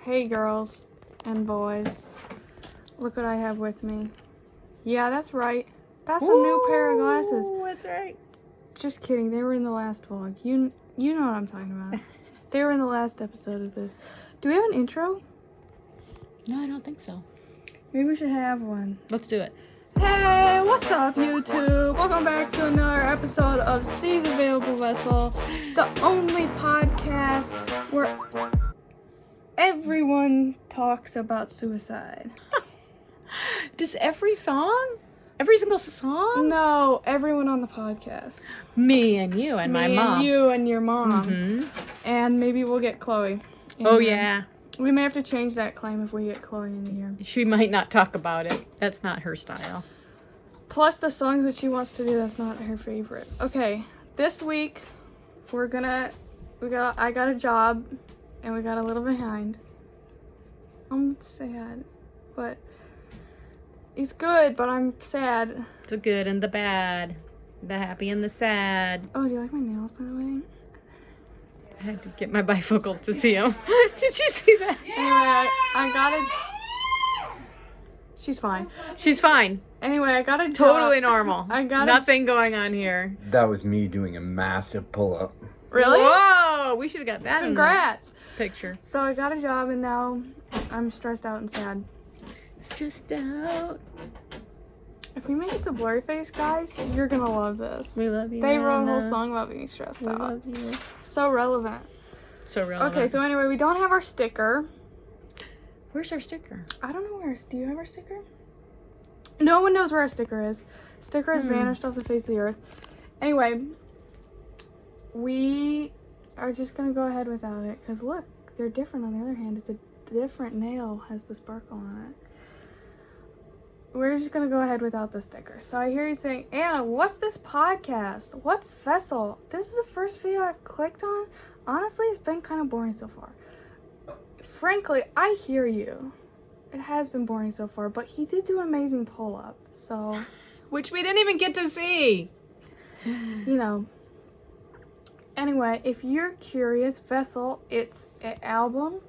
Hey girls and boys, look what I have with me. Yeah, that's right. That's a new pair of glasses. That's right. Just kidding, they were in the last vlog. You know what I'm talking about. They were in the last episode of this. Do we have an intro? No, I don't think so. Maybe we should have one. Let's do it. Hey, what's up YouTube? Welcome back to another episode of Seas Available Vessel, the only podcast where everyone talks about suicide. Does every single song? No, everyone on the podcast. Me and you and my mom. And you and your mom. Mm-hmm. And maybe we'll get Chloe. Oh, yeah. We may have to change that claim if we get Chloe in here. She might not talk about it. That's not her style. Plus the songs that she wants to do, that's not her favorite. Okay, this week I got a job and we got a little behind. I'm sad, but it's good, but I'm sad. The good and the bad. The happy and the sad. Oh, do you like my nails, by the way? I had to get my bifocals to see them. Did you see that? Anyway, I got it. She's fine. She's fine. Anyway, I got a job. Totally normal. I got nothing going on here. That was me doing a massive pull-up. Really? Whoa! We should have got that Congrats. in the picture. So I got a job and now I'm stressed out and sad. Stressed out. If we make it to Blurryface, guys, you're gonna love this. We love you. They wrote a whole Anna. song about being stressed We out. love you. So relevant. So relevant. Okay, so anyway, we don't have our sticker. Where's our sticker? I don't know where. Do you have our sticker? No one knows where our sticker is. Sticker has vanished off the face of the earth. Anyway, we are just gonna go ahead without it because look, they're different. On the other hand, it's a different nail has the sparkle on it. We're just gonna go ahead without the sticker. So I hear you saying, Anna, what's this podcast? What's Vessel? This is the first video I've clicked on. Honestly, it's been kind of boring so far. Frankly, I hear you. It has been boring so far, but he did do an amazing pull-up, so... Which we didn't even get to see. You know. Anyway, if you're curious, Vessel, it's an album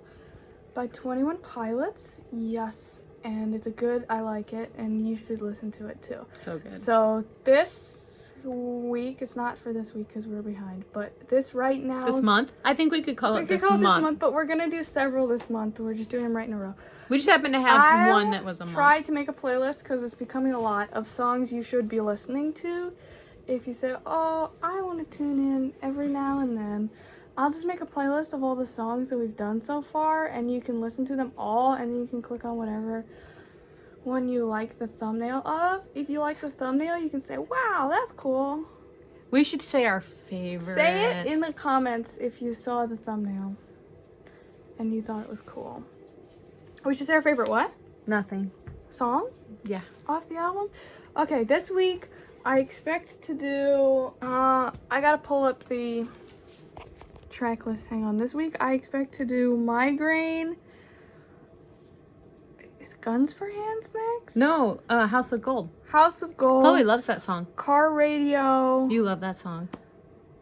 by 21 Pilots. Yes, and it's a good, I like it, and you should listen to it too. So good. So this week, it's not for this week because we're behind, but this right now... This month? I think we could call it this month. But we're going to do several this month. We're just doing them right in a row. We just happened to have one that was a month. I tried to make a playlist because it's becoming a lot of songs you should be listening to. If you say, oh, I want to tune in every now and then, I'll just make a playlist of all the songs that we've done so far, and you can listen to them all, and then you can click on whatever one you like the thumbnail of. If you like the thumbnail, you can say, wow, that's cool. We should say our favorite. Say it in the comments if you saw the thumbnail and you thought it was cool. We should say our favorite what? Nothing. Song? Yeah. Off the album? Okay, this week I expect to do, I gotta pull up the track list. Hang on. This week I expect to do Migraine. Is Guns for Hands next? No, House of Gold. House of Gold. Chloe loves that song. Car Radio. You love that song.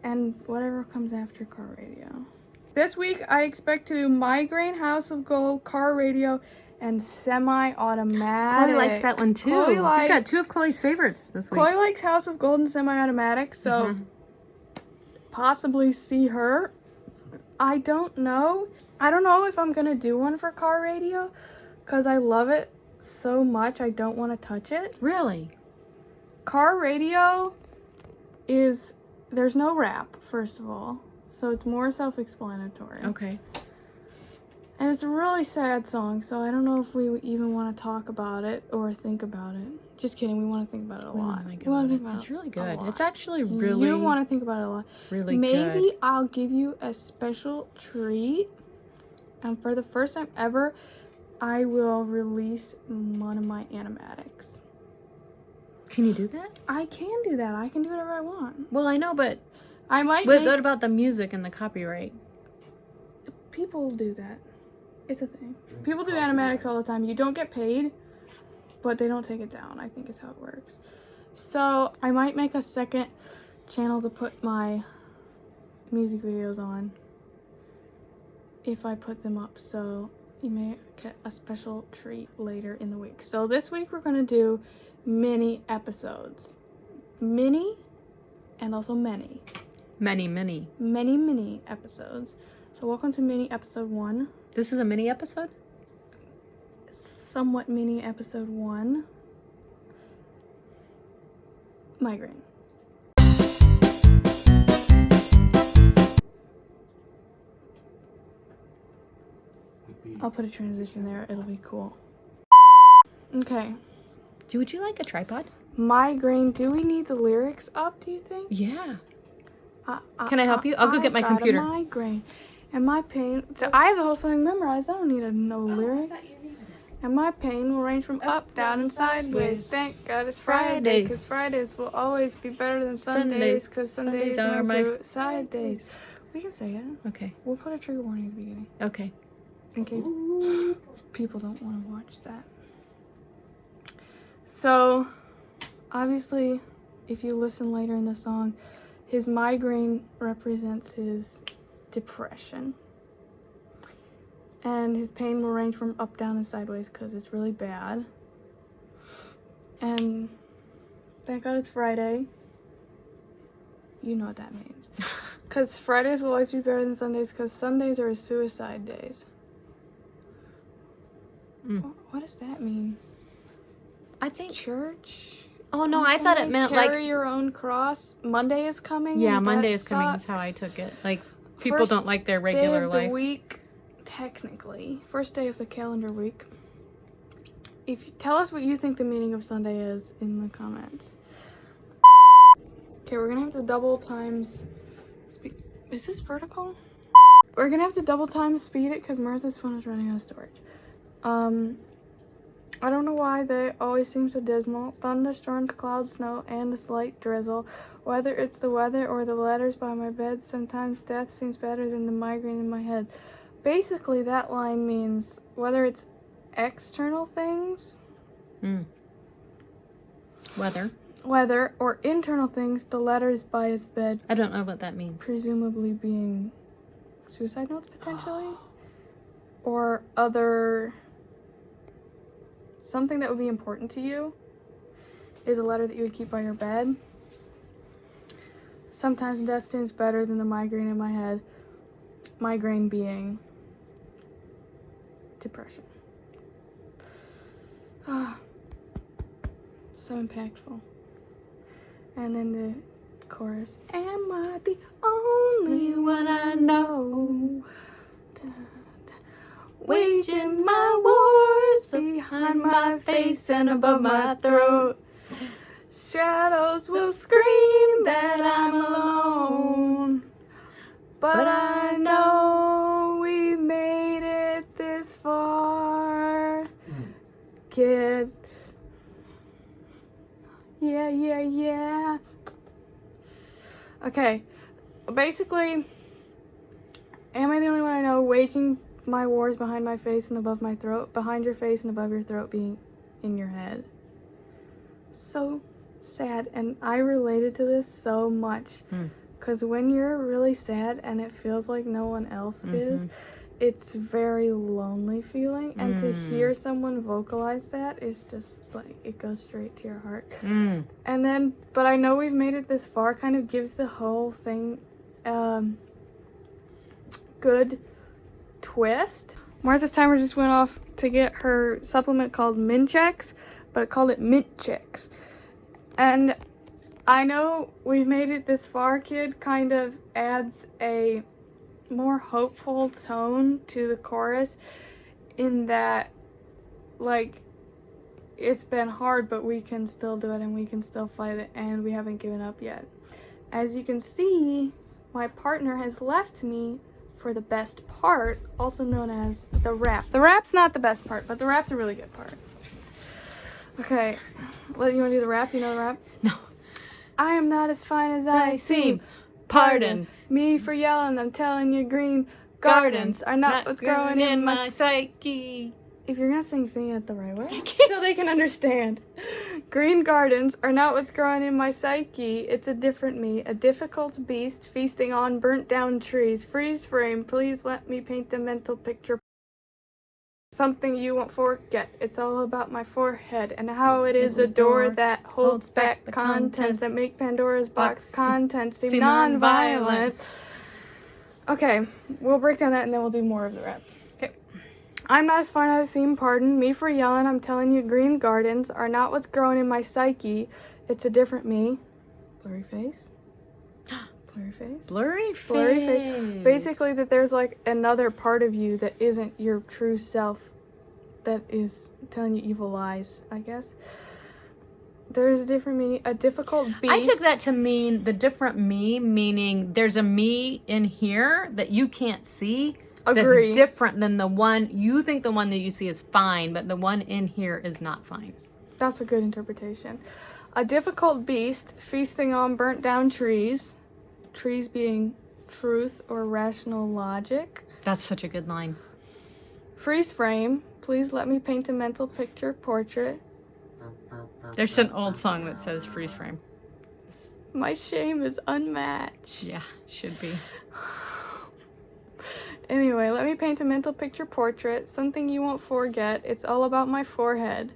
And whatever comes after Car Radio. This week, I expect to do Migraine, House of Gold, Car Radio, and Semi-Automatic. Chloe likes that one too. Chloe You likes, got two of Chloe's favorites this week. Chloe likes House of Gold and Semi-Automatic, so possibly see her. I don't know. I don't know if I'm going to do one for Car Radio, because I love it so much I don't want to touch it. Really? Car Radio is... There's no rap, first of all. So it's more self-explanatory. Okay. And it's a really sad song, so I don't know if we even want to talk about it or think about it. Just kidding, we want to think about it a lot. We want to think about it. It's really good. a lot. It's actually really... You want to think about it a lot. Really Maybe good. I'll give you a special treat. And for the first time ever, I will release one of my animatics. Can you do that? I can do that. I can do whatever I want. Well, I know, but... I might What about the music and the copyright? People do that. It's a thing. People do animatics all the time. You don't get paid, but they don't take it down. I think is how it works. So I might make a second channel to put my music videos on if I put them up. So you may get a special treat later in the week. So this week we're going to do mini episodes. Mini and also many. Many. Mini episodes. So welcome to mini episode 1. This is a mini episode? Somewhat mini episode 1. Migraine. I'll put a transition there. It'll be cool. Okay. Would you like a tripod? Migraine. Do we need the lyrics up, do you think? Yeah. Can I help you? I'll go get my computer. A migraine. And my pain. So I have the whole song memorized. I don't need to know lyrics. And my pain will range from up, down, and sideways. Thank God it's Friday, because Fridays will always be better than Sundays, because Sundays are my suicide days. We can say it. Okay. We'll put a trigger warning at the beginning. Okay. In case people don't want to watch that. So, obviously, if you listen later in the song, his migraine represents his depression. And his pain will range from up, down, and sideways because it's really bad. And thank God it's Friday. You know what that means. Because Fridays will always be better than Sundays because Sundays are his suicide days. What does that mean? I think... Church? Oh, no, I thought it meant carry your own cross. Monday is coming. Yeah, Monday is coming is how I took it. Like, people First don't like their regular day of life. the week, technically. First day of the calendar week. If you tell us what you think the meaning of Sunday is in the comments. Okay, we're gonna have to double times speed. Is this vertical? We're gonna have to double time speed it because Martha's phone is running out of storage. I don't know why they always seem so dismal. Thunderstorms, clouds, snow, and a slight drizzle. Whether it's the weather or the letters by my bed, sometimes death seems better than the migraine in my head. Basically, that line means whether it's external things, weather, or internal things, the letters by his bed. I don't know what that means. Presumably being suicide notes, potentially? Or other... something that would be important to you is a letter that you would keep by your bed. Sometimes death seems better than the migraine in my head. Migraine being depression. So impactful. And then the chorus. Am I the only one I know? Waging my wars behind my face and above my throat. Shadows will scream that I'm alone. But I know we made it this far. Kid. Yeah. Okay. Basically, am I the only one I know waging my wars behind my face and above my throat, behind your face and above your throat being in your head? So sad, and I related to this so much because when you're really sad and it feels like no one else is, it's very lonely feeling, and to hear someone vocalize that is just like, it goes straight to your heart. And then, but I know we've made it this far kind of gives the whole thing good twist. Martha's timer just went off to get her supplement called Minchex, but it called it Mint Checks. And I know we've made it this far, kid kind of adds a more hopeful tone to the chorus in that, like, it's been hard, but we can still do it and we can still fight it and we haven't given up yet. As you can see, my partner has left me for the best part, also known as the rap. The rap's not the best part, but the rap's a really good part. Okay, well, you want to do the rap? You know the rap? No. I am not as fine as I seem. Pardon me for yelling. I'm telling you, green gardens are not what's growing in my psyche. If you're gonna sing it the right way, so they can understand. Green gardens are not what's growing in my psyche. It's a different me, a difficult beast feasting on burnt down trees. Freeze frame, please let me paint a mental picture. something you won't forget. It's all about my forehead and how it is a door that holds back the contents that make Pandora's box contents seem non-violent. Okay, we'll break down that and then we'll do more of the rap. Okay. I'm not as fine as I seem, pardon me for yelling. I'm telling you, green gardens are not what's growing in my psyche. It's a different me. Blurry face. Blurry face. Blurry face. Blurry face. Basically, that there's like another part of you that isn't your true self that is telling you evil lies, I guess. There's a different me, a difficult beast. I took that to mean the different me, meaning there's a me in here that you can't see. Agree. That's different than the one, you think the one that you see is fine, but the one in here is not fine. That's a good interpretation. A difficult beast feasting on burnt down trees. Trees being truth or rational logic. That's such a good line. Freeze frame. Please let me paint a mental picture portrait. There's an old song that says freeze frame. My shame is unmatched. Yeah, should be. Anyway, let me paint a mental picture portrait. Something you won't forget. It's all about my forehead.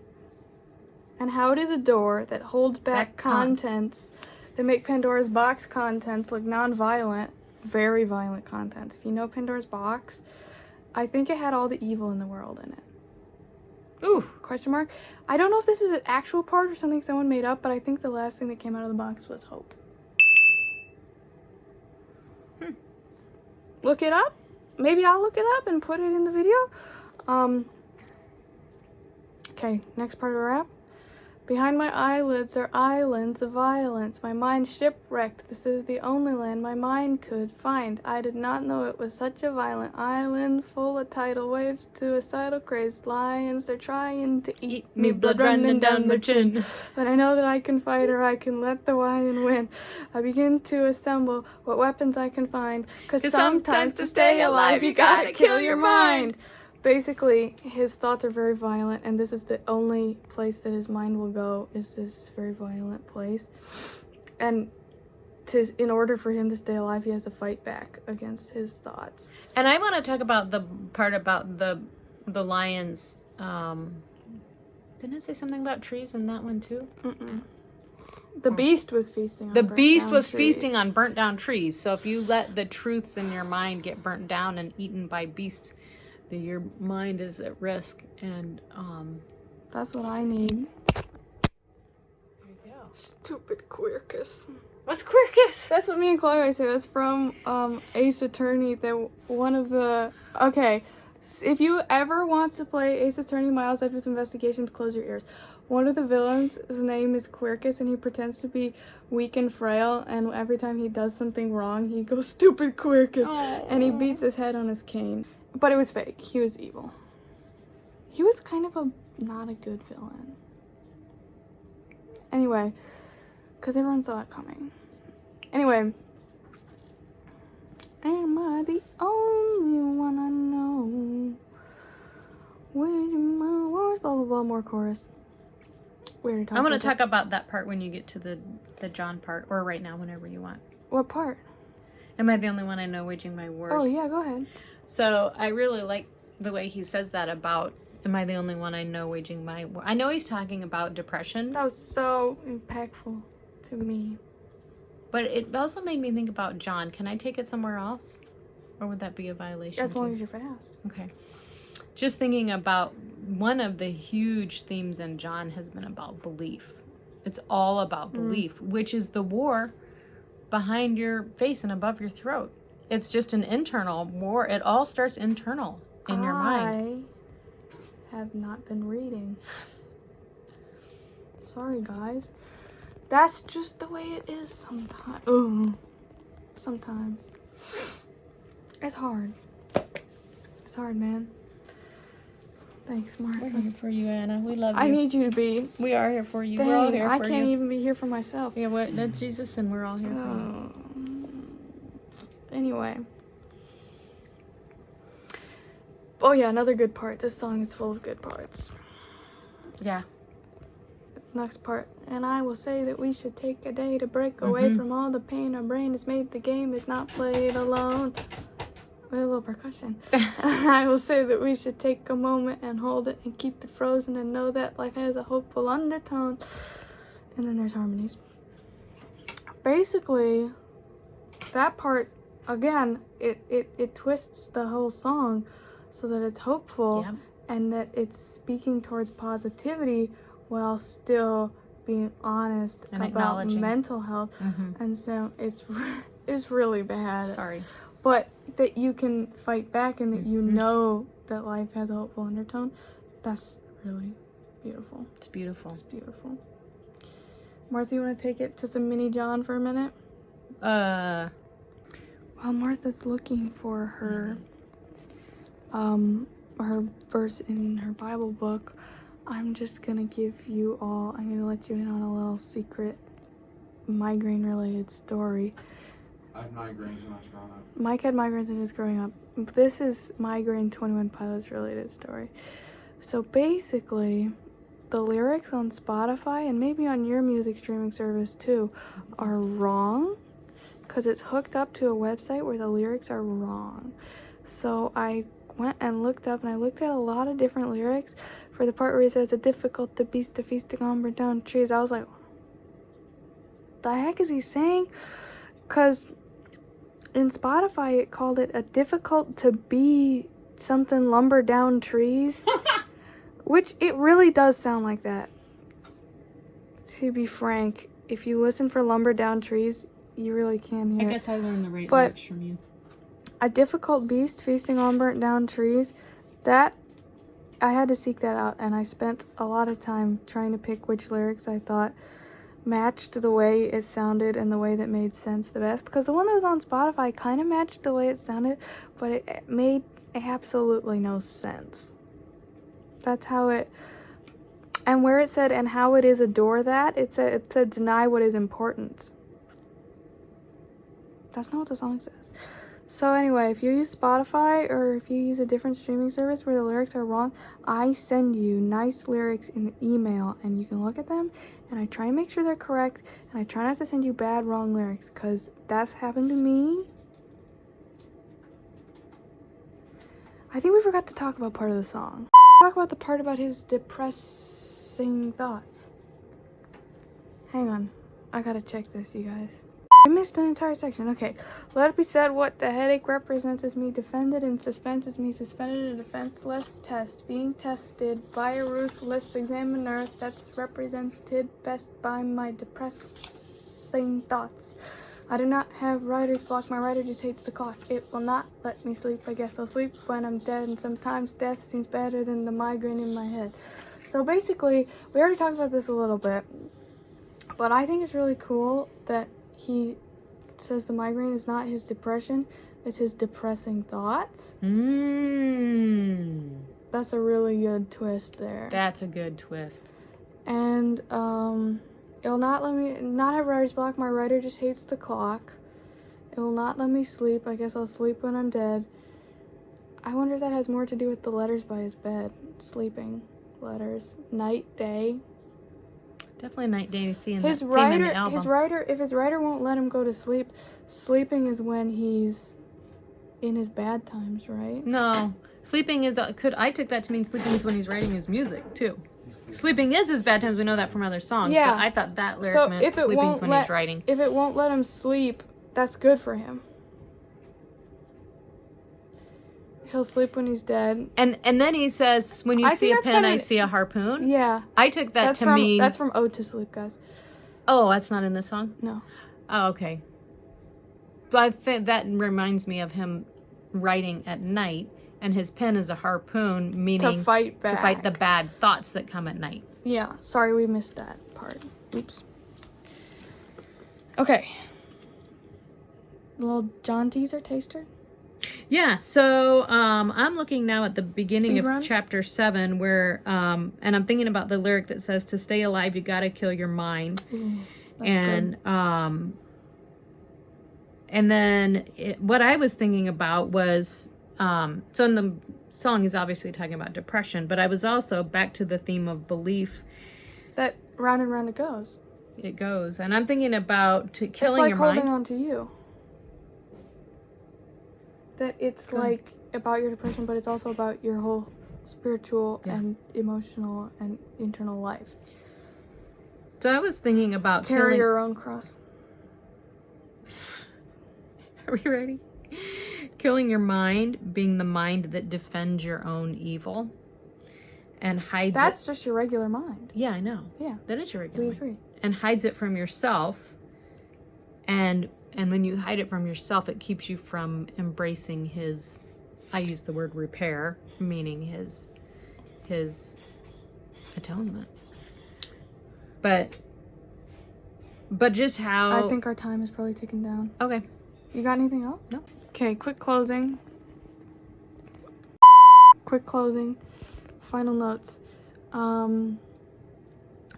And how it is a door that holds back contents that make Pandora's box contents look non-violent. Very violent content. If you know Pandora's box, I think it had all the evil in the world in it. Ooh. Question mark. I don't know if this is an actual part or something someone made up, but I think the last thing that came out of the box was hope. Look it up. Maybe I'll look it up and put it in the video. Okay, next part of the rap. Behind my eyelids are islands of violence. My mind shipwrecked. This is the only land my mind could find. I did not know it was such a violent island full of tidal waves, suicidal crazed lions. They're trying to eat me, blood running down their chin. But I know that I can fight or I can let the lion win. I begin to assemble what weapons I can find. 'Cause sometimes to stay alive you gotta kill your mind. Basically, his thoughts are very violent, and this is the only place that his mind will go, is this very violent place. And in order for him to stay alive, he has to fight back against his thoughts. And I want to talk about the part about the lions. Didn't it say something about trees in that one too? The beast was feasting on The burnt beast down was trees. feasting on burnt down trees. So if you let the truths in your mind get burnt down and eaten by beasts, then your mind is at risk. And That's what I need. there you go. Stupid Quirkus. What's Quirkus? That's what me and Chloe always say. That's from Ace Attorney. That one of the... Okay, if you ever want to play Ace Attorney Miles Edgeworth Investigations, close your ears. One of the villains, his name is Quirkus, and he pretends to be weak and frail, and every time he does something wrong, he goes, "Stupid Quirkus," and he beats his head on his cane. But it was fake. He was evil. He was kind of not a good villain. Anyway, because everyone saw it coming. Anyway. Am I the only one I know? Where's my words? Blah, blah, blah. More chorus. We already talked I want to about talk about that part when you get to the John part, or right now, whenever you want. What part? Am I the only one I know waging my wars? Oh, yeah, go ahead. So I really like the way he says that about, am I the only one I know waging my war? I know he's talking about depression. That was so impactful to me. But it also made me think about John. Can I take it somewhere else? Or would that be a violation? As long too? as you're fast. Okay. Just thinking about one of the huge themes in John has been about belief. It's all about belief, which is the war behind your face and above your throat. It's just an internal war. It all starts internal in your mind. I have not been reading. Sorry, guys. That's just the way it is sometimes. Sometimes. It's hard. It's hard, man. Thanks, Martha. We're here for you, Anna. We love you. I need you to be. We are here for you. Dang, We're all here I for can't you. even be here for myself. Yeah, that's Jesus, and we're all here for you. Anyway. Oh yeah, another good part. This song is full of good parts. Yeah. Next part. And I will say that we should take a day to break away from all the pain our brain has made. The game is not played alone. with a little percussion. I will say that we should take a moment and hold it and keep it frozen and know that life has a hopeful undertone. And then there's harmonies. Basically, that part, again, it twists the whole song so that it's hopeful and that it's speaking towards positivity while still being honest and about mental health. And so it's really bad. Sorry. But that you can fight back and that you know that life has a hopeful undertone, that's really beautiful. It's beautiful. It's beautiful. Martha, you want to take it to some mini John for a minute? While Martha's looking for her her verse in her Bible book, I'm just gonna I'm gonna let you in on a little secret migraine related story. I had migraines when I was growing up. Mike had migraines when he was growing up. This is Migraine 21 Pilots related story. So basically, the lyrics on Spotify and maybe on your music streaming service too are wrong because it's hooked up to a website where the lyrics are wrong. So I went and looked up and I looked at a lot of different lyrics for the part where he says it's difficult to beast to feasting on burnt down trees. I was like, the heck is he saying? Because in Spotify it called it a difficult to be something lumber down trees. Which it really does sound like that. To be frank, if you listen for lumber down trees, you really can hear it. I guess I learned the right But lyrics from you. a difficult beast feasting on burnt down trees, that I had to seek that out, and I spent a lot of time trying to pick which lyrics I thought matched the way it sounded and the way that made sense the best. Because the one that was on Spotify kind of matched the way it sounded, but it made absolutely no sense. That's how it, and where it said, and how it is adore that, it said deny what is important. That's not what the song says. So anyway, if you use Spotify or if you use a different streaming service where the lyrics are wrong, I send you nice lyrics in the email and you can look at them and I try and make sure they're correct and I try not to send you bad, wrong lyrics because that's happened to me. I think we forgot to talk about part of the song. Talk about the part about his depressing thoughts. Hang on. I gotta check this, you guys. I missed an entire section. Okay. Let it be said what the headache represents is me defended in suspense is me suspended in a defenseless test. Being tested by a ruthless examiner that's represented best by my depressing thoughts. I do not have writer's block. My writer just hates the clock. It will not let me sleep. I guess I'll sleep when I'm dead. And sometimes death seems better than the migraine in my head. So basically, we already talked about this a little bit. But I think it's really cool that he says the migraine is not his depression. It's his depressing thoughts. That's a really good twist there. That's a good twist. And, it will not let me not have writer's block. My writer just hates the clock. It will not let me sleep. I guess I'll sleep when I'm dead. I wonder if that has more to do with the letters by his bed. Sleeping letters. Night, day. Definitely night, day theme. His writer, if his writer won't let him go to sleep, sleeping is when he's in his bad times, right? No. Sleeping is, I took that to mean sleeping is when he's writing his music, too. Sleeping is his bad times. We know that from other songs. Yeah. But I thought that lyric meant sleeping is when he's writing. If it won't let him sleep, that's good for him. He'll sleep when he's dead. And then he says, when you see a pen, I see a harpoon. Yeah. I took that to mean... That's from Ode to Sleep, guys. Oh, that's not in this song? No. Oh, okay. But I think that reminds me of him writing at night, and his pen is a harpoon, meaning... To fight back. To fight the bad thoughts that come at night. Yeah. Sorry, we missed that part. Oops. Okay. A little John teaser taster. Yeah, so I'm looking now at the beginning Speed run? of chapter 7 where, and I'm thinking about the lyric that says, to stay alive, you gotta kill your mind. Ooh, that's And, good. And then what I was thinking about was, so in the song is obviously talking about depression, but I was also back to the theme of belief. That round and round it goes. It goes. And I'm thinking about killing it's like your holding mind. on to you. that it's Go ahead. like about your depression, but it's also about your whole spiritual Yeah. and emotional and internal life. So I was thinking about Carry killing... your own cross. Are we ready? Killing your mind, being the mind that defends your own evil and hides That's it. just your regular mind. Yeah, I know. Yeah, That is your regular we mind. agree. And hides it from yourself. And when you hide it from yourself, it keeps you from embracing his, I use the word repair, meaning his atonement. But just how... I think our time is probably ticking down. Okay. You got anything else? No. Okay, quick closing. Final notes.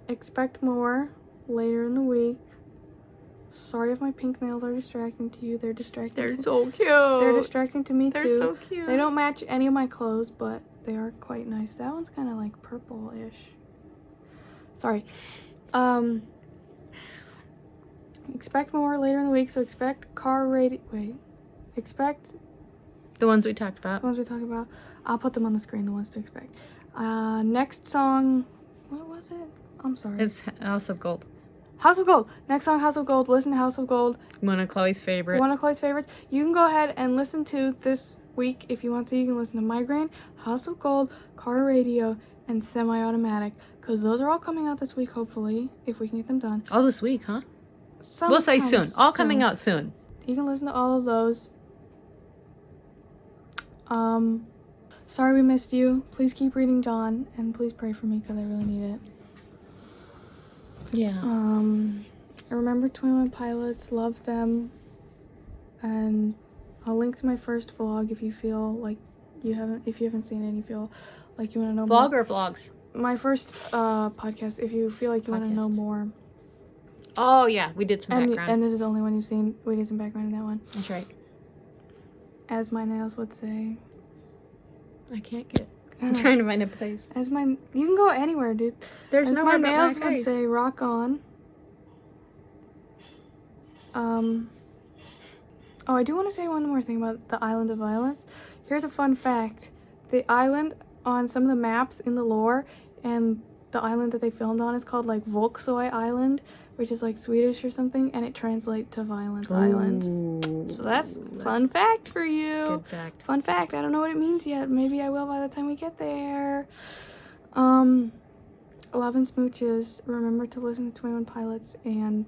Expect more later in the week. Sorry if my pink nails are distracting to you. They're distracting. They're so cute. They're distracting to me They're too. so cute. They don't match any of my clothes, but they are quite nice. That one's kind of like purple-ish. Sorry. Expect more later in the week. So expect expect The ones we talked about. the ones we talked about. I'll put them on the screen. The ones to expect. Next song. What was it? I'm sorry. It's House of Gold. House of Gold. Next song, House of Gold. Listen to House of Gold. One of Chloe's favorites. One of Chloe's favorites. You can go ahead and listen to this week if you want to. You can listen to Migraine, House of Gold, Car Radio, and Semi-Automatic. Because those are all coming out this week, hopefully, if we can get them done. All this week, huh? Some We'll say kind soon. of All coming out soon. You can listen to all of those. Sorry we missed you. Please keep reading John, and please pray for me because I really need it. Yeah. Remember 21 Pilots, love them, and I'll link to my first vlog if you feel like if you haven't seen it and you feel like you want to know Vlog more. or vlogs? My first podcast, if you feel like you want to know Podcast. more. Oh, yeah. We did some And background. this is the only one you've seen. We did some background in that one. That's right. As my nails would say. I can't get... I'm trying to find a place. You can go anywhere, dude. There's As nowhere my but nails my would face. say, rock on. Oh, I do want to say one more thing about the Island of Violence. Here's a fun fact. The island on some of the maps in the lore, and the island that they filmed on is called like Volksøy Island, which is like Swedish or something, and it translates to Violence Island. So that's fun fact for you. Good fact. Fun fact. I don't know what it means yet. Maybe I will by the time we get there. Love and smooches. Remember to listen to 21 Pilots and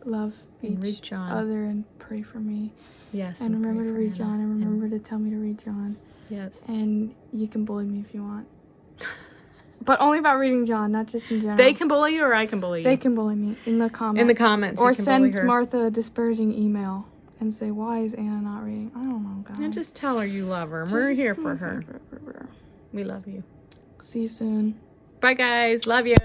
love And read each John. other and pray for me. Yes. And remember pray to for read Hannah. John and remember to tell me to read John. Yes. And you can bully me if you want. But only about reading John, not just in general. They can bully you or I can bully you? They can bully me in the comments. In the comments, Or you can bully send her. Martha a disparaging email and say, why is Anna not reading? I don't know, guys. And just tell her you love her. We're here for her. We love you. See you soon. Bye, guys. Love you.